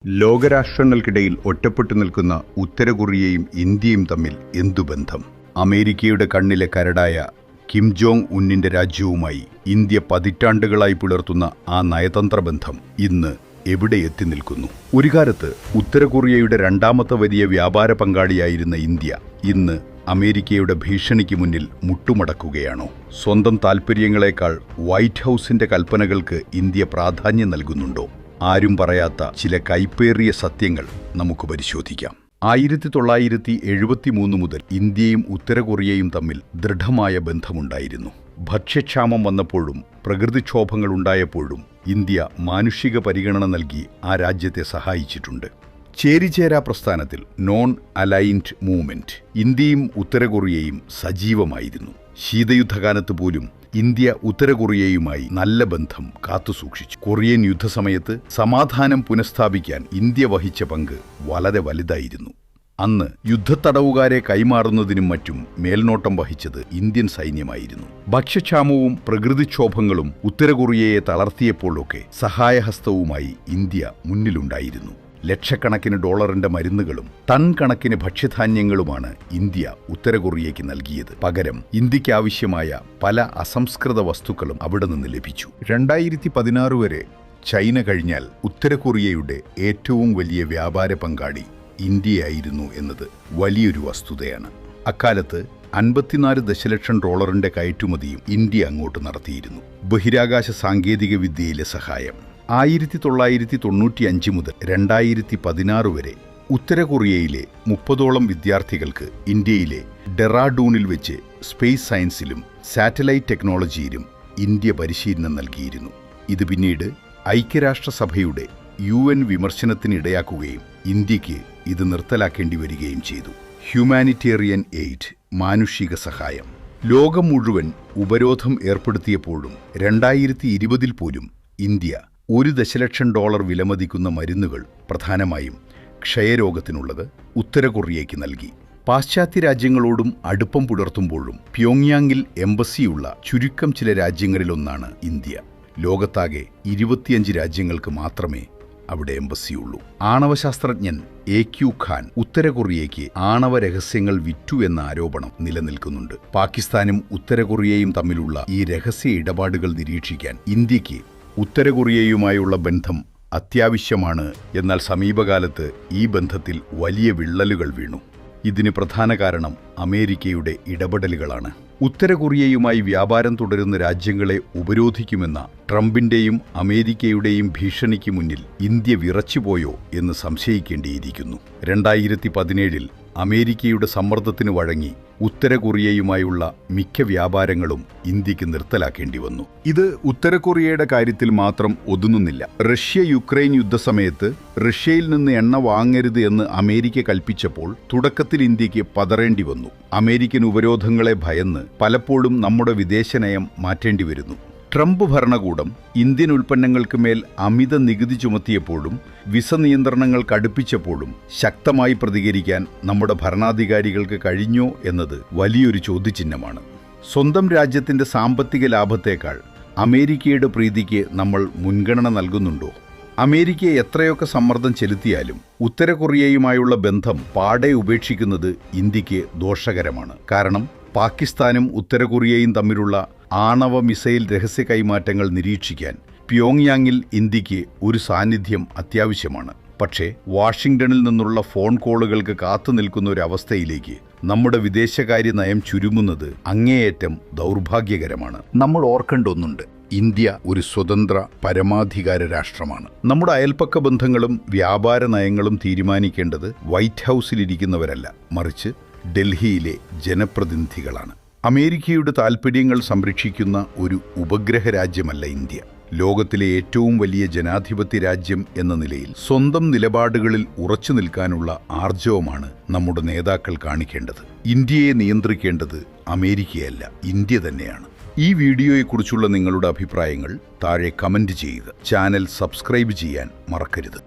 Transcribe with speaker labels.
Speaker 1: ലോകരാഷ്ട്രങ്ങൾക്കിടയിൽ ഒറ്റപ്പെട്ടു നിൽക്കുന്ന ഉത്തര കൊറിയയും ഇന്ത്യയും തമ്മിൽ എന്തു ബന്ധം? അമേരിക്കയുടെ കണ്ണിലെ കരടായ കിം ജോങ് ഉന്നിന്റെ രാജ്യവുമായി ഇന്ത്യ പതിറ്റാണ്ടുകളായി പുലർത്തുന്ന ആ നയതന്ത്ര ബന്ധം ഇന്ന് എവിടെ എത്തി നിൽക്കുന്നു? ഒരു കാലത്ത് ഉത്തര കൊറിയയുടെ രണ്ടാമത്തെ വലിയ വ്യാപാര പങ്കാളിയായിരുന്ന ഇന്ത്യ ഇന്ന് അമേരിക്കയുടെ ഭീഷണിക്ക് മുന്നിൽ മുട്ടുമടക്കുകയാണോ? സ്വന്തം താൽപ്പര്യങ്ങളെക്കാൾ വൈറ്റ് ഹൗസിന്റെ കൽപ്പനകൾക്ക് ഇന്ത്യ പ്രാധാന്യം നൽകുന്നുണ്ടോ? ആരും പറയാത്ത ചില കൈപ്പേറിയ സത്യങ്ങൾ നമുക്ക് പരിശോധിക്കാം. 1973 മുതൽ ഇന്ത്യയും ഉത്തര കൊറിയയും തമ്മിൽ ദൃഢമായ ബന്ധമുണ്ടായിരുന്നു. ഭക്ഷ്യക്ഷാമം വന്നപ്പോഴും പ്രകൃതിക്ഷോഭങ്ങൾ ഉണ്ടായപ്പോഴും ഇന്ത്യ മാനുഷിക പരിഗണന നൽകി ആ രാജ്യത്തെ സഹായിച്ചിട്ടുണ്ട്. ചേരിചേരാ പ്രസ്ഥാനത്തിൽ നോൺ അലൈൻഡ് മൂവ്മെന്റ് ഇന്ത്യയും ഉത്തര കൊറിയയും സജീവമായിരുന്നു. ശീതയുദ്ധകാലത്ത് പോലും ഇന്ത്യ ഉത്തര കൊറിയയുമായി നല്ല ബന്ധം കാത്തുസൂക്ഷിച്ചു. കൊറിയൻ യുദ്ധസമയത്ത് സമാധാനം പുനഃസ്ഥാപിക്കാൻ ഇന്ത്യ വഹിച്ച പങ്ക് വളരെ വലുതായിരുന്നു. അന്ന് യുദ്ധത്തടവുകാരെ കൈമാറുന്നതിനും മറ്റും മേൽനോട്ടം വഹിച്ചത് ഇന്ത്യൻ സൈന്യമായിരുന്നു. ഭക്ഷ്യക്ഷാമവും പ്രകൃതിക്ഷോഭങ്ങളും ഉത്തര കൊറിയയെ തളർത്തിയപ്പോഴൊക്കെ സഹായഹസ്തവുമായി ഇന്ത്യ മുന്നിലുണ്ടായിരുന്നു. ലക്ഷക്കണക്കിന് ഡോളറിന്റെ മരുന്നുകളും ടൺ കണക്കിന് ഭക്ഷ്യധാന്യങ്ങളുമാണ് ഇന്ത്യ ഉത്തര കൊറിയയ്ക്ക് നൽകിയത്. പകരം ഇന്ത്യക്ക് ആവശ്യമായ പല അസംസ്കൃത വസ്തുക്കളും അവിടെ നിന്ന് ലഭിച്ചു. 2016 വരെ ചൈന കഴിഞ്ഞാൽ ഉത്തര കൊറിയയുടെ ഏറ്റവും വലിയ വ്യാപാര പങ്കാളി ഇന്ത്യയായിരുന്നു എന്നത് വലിയൊരു വസ്തുതയാണ്. അക്കാലത്ത് 54 ദശലക്ഷം ഡോളറിന്റെ കയറ്റുമതിയും ഇന്ത്യ അങ്ങോട്ട് നടത്തിയിരുന്നു. ബഹിരാകാശ സാങ്കേതിക വിദ്യയിലെ സഹായം 1995 മുതൽ 2016 വരെ ഉത്തര കൊറിയയിലെ 30ഓളം വിദ്യാർത്ഥികൾക്ക് ഇന്ത്യയിലെ ഡെറാഡൂണിൽ വെച്ച് സ്പേസ് സയൻസിലും സാറ്റലൈറ്റ് ടെക്നോളജിയിലും ഇന്ത്യ പരിശീലനം നൽകിയിരുന്നു. ഇത് പിന്നീട് ഐക്യരാഷ്ട്രസഭയുടെ UN വിമർശനത്തിനിടയാക്കുകയും ഇന്ത്യക്ക് ഇത് നിർത്തലാക്കേണ്ടി വരികയും ചെയ്തു. ഹ്യൂമാനിറ്റേറിയൻ എയ്ഡ്, മാനുഷിക സഹായം. ലോകം മുഴുവൻ ഉപരോധം ഏർപ്പെടുത്തിയപ്പോഴും 2020 പോലും ഇന്ത്യ $1 ദശലക്ഷം വിലമതിക്കുന്ന മരുന്നുകൾ, പ്രധാനമായും ക്ഷയരോഗത്തിനുള്ളത്, ഉത്തര കൊറിയയ്ക്ക് നൽകി. പാശ്ചാത്യ രാജ്യങ്ങളോടും അടുപ്പം പുലർത്തുമ്പോഴും പ്യോങ്യാങ്ങിൽ എംബസിയുള്ള ചുരുക്കം ചില രാജ്യങ്ങളിലൊന്നാണ് ഇന്ത്യ. ലോകത്താകെ 25 രാജ്യങ്ങൾക്ക് മാത്രമേ അവിടെ എംബസിയുള്ളൂ. ആണവശാസ്ത്രജ്ഞൻ AQ ഖാൻ ഉത്തര കൊറിയയ്ക്ക് ആണവ രഹസ്യങ്ങൾ വിറ്റു എന്ന ആരോപണം നിലനിൽക്കുന്നുണ്ട്. പാകിസ്ഥാനും ഉത്തര കൊറിയയും തമ്മിലുള്ള ഈ രഹസ്യ ഇടപാടുകൾ നിരീക്ഷിക്കാൻ ഇന്ത്യക്ക് ഉത്തര കൊറിയയുമായുള്ള ബന്ധം അത്യാവശ്യമാണ്. എന്നാൽ സമീപകാലത്ത് ഈ ബന്ധത്തിൽ വലിയ വിള്ളലുകൾ വീണു. ഇതിന് പ്രധാന കാരണം അമേരിക്കയുടെ ഇടപെടലുകളാണ്. ഉത്തര കൊറിയയുമായി വ്യാപാരം തുടരുന്ന രാജ്യങ്ങളെ ഉപരോധിക്കുമെന്ന ട്രംപിന്റെയും അമേരിക്കയുടെയും ഭീഷണിക്ക് മുന്നിൽ ഇന്ത്യ വിറച്ചുപോയോ എന്ന് സംശയിക്കേണ്ടിയിരിക്കുന്നു. 2017 അമേരിക്കയുടെ സമ്മർദ്ദത്തിന് വഴങ്ങി ഉത്തര കൊറിയയുമായുള്ള മിക്ക വ്യാപാരങ്ങളും ഇന്ത്യക്ക് നിർത്തലാക്കേണ്ടി വന്നു. ഇത് ഉത്തര കൊറിയയുടെ കാര്യത്തിൽ മാത്രം ഒതുങ്ങുന്നില്ല. റഷ്യ യുക്രൈൻ യുദ്ധസമയത്ത് റഷ്യയിൽ നിന്ന് എണ്ണ വാങ്ങരുത് എന്ന് അമേരിക്ക കൽപ്പിച്ചപ്പോൾ തുടക്കത്തിൽ ഇന്ത്യക്ക് പതറേണ്ടി വന്നു. അമേരിക്കൻ ഉപരോധങ്ങളെ ഭയന്ന് പലപ്പോഴും നമ്മുടെ വിദേശനയം മാറ്റേണ്ടി വരുന്നു. ട്രംപ് ഭരണകൂടം ഇന്ത്യൻ ഉൽപ്പന്നങ്ങൾക്ക് മേൽ അമിത നികുതി ചുമത്തിയപ്പോഴും വിസ നിയന്ത്രണങ്ങൾ കടുപ്പിച്ചപ്പോഴും ശക്തമായി പ്രതികരിക്കാൻ നമ്മുടെ ഭരണാധികാരികൾക്ക് കഴിഞ്ഞോ എന്നത് വലിയൊരു ചോദ്യചിഹ്നമാണ്. സ്വന്തം രാജ്യത്തിന്റെ സാമ്പത്തിക ലാഭത്തേക്കാൾ അമേരിക്കയുടെ പ്രീതിക്ക് നമ്മൾ മുൻഗണന നൽകുന്നുണ്ടോ? അമേരിക്ക എത്രയൊക്കെ സമ്മർദ്ദം ചെലുത്തിയാലും ഉത്തര കൊറിയയുമായുള്ള ബന്ധം പാടെ ഉപേക്ഷിക്കുന്നത് ഇന്ത്യക്ക് ദോഷകരമാണ്. കാരണം പാകിസ്ഥാനും ഉത്തര കൊറിയയും തമ്മിലുള്ള ആണവ മിസൈൽ രഹസ്യ കൈമാറ്റങ്ങൾ നിരീക്ഷിക്കാൻ പ്യോങ്യാങ്ങിൽ ഇന്ത്യക്ക് ഒരു സാന്നിധ്യം അത്യാവശ്യമാണ്. പക്ഷേ വാഷിംഗ്ടണിൽ നിന്നുള്ള ഫോൺ കോളുകൾക്ക് കാത്തുനിൽക്കുന്ന ഒരു അവസ്ഥയിലേക്ക് നമ്മുടെ വിദേശകാര്യ നയം ചുരുങ്ങുന്നത് അങ്ങേയറ്റം ദൗർഭാഗ്യകരമാണ്. നമ്മൾ ഓർക്കേണ്ട ഒന്നുണ്ട്. ഇന്ത്യ ഒരു സ്വതന്ത്ര പരമാധികാര രാഷ്ട്രമാണ്. നമ്മുടെ അയൽപ്പക്ക ബന്ധങ്ങളും വ്യാപാര നയങ്ങളും തീരുമാനിക്കേണ്ടത് വൈറ്റ് ഹൗസിലിരിക്കുന്നവരല്ല, മറിച്ച് ഡൽഹിയിലെ ജനപ്രതിനിധികളാണ്. അമേരിക്കയുടെ താൽപ്പര്യങ്ങൾ സംരക്ഷിക്കുന്ന ഒരു ഉപഗ്രഹ രാജ്യമല്ല ഇന്ത്യ. ലോകത്തിലെ ഏറ്റവും വലിയ ജനാധിപത്യ രാജ്യം എന്ന നിലയിൽ സ്വന്തം നിലപാടുകളിൽ ഉറച്ചു നിൽക്കാനുള്ള ആർജവമാണ് നമ്മുടെ നേതാക്കൾ കാണിക്കേണ്ടത്. ഇന്ത്യയെ നിയന്ത്രിക്കേണ്ടത് അമേരിക്കയല്ല, ഇന്ത്യ തന്നെയാണ്. ഈ വീഡിയോയെക്കുറിച്ചുള്ള നിങ്ങളുടെ അഭിപ്രായങ്ങൾ താഴെ കമന്റ് ചെയ്യുക. ചാനൽ സബ്സ്ക്രൈബ് ചെയ്യാൻ മറക്കരുത്.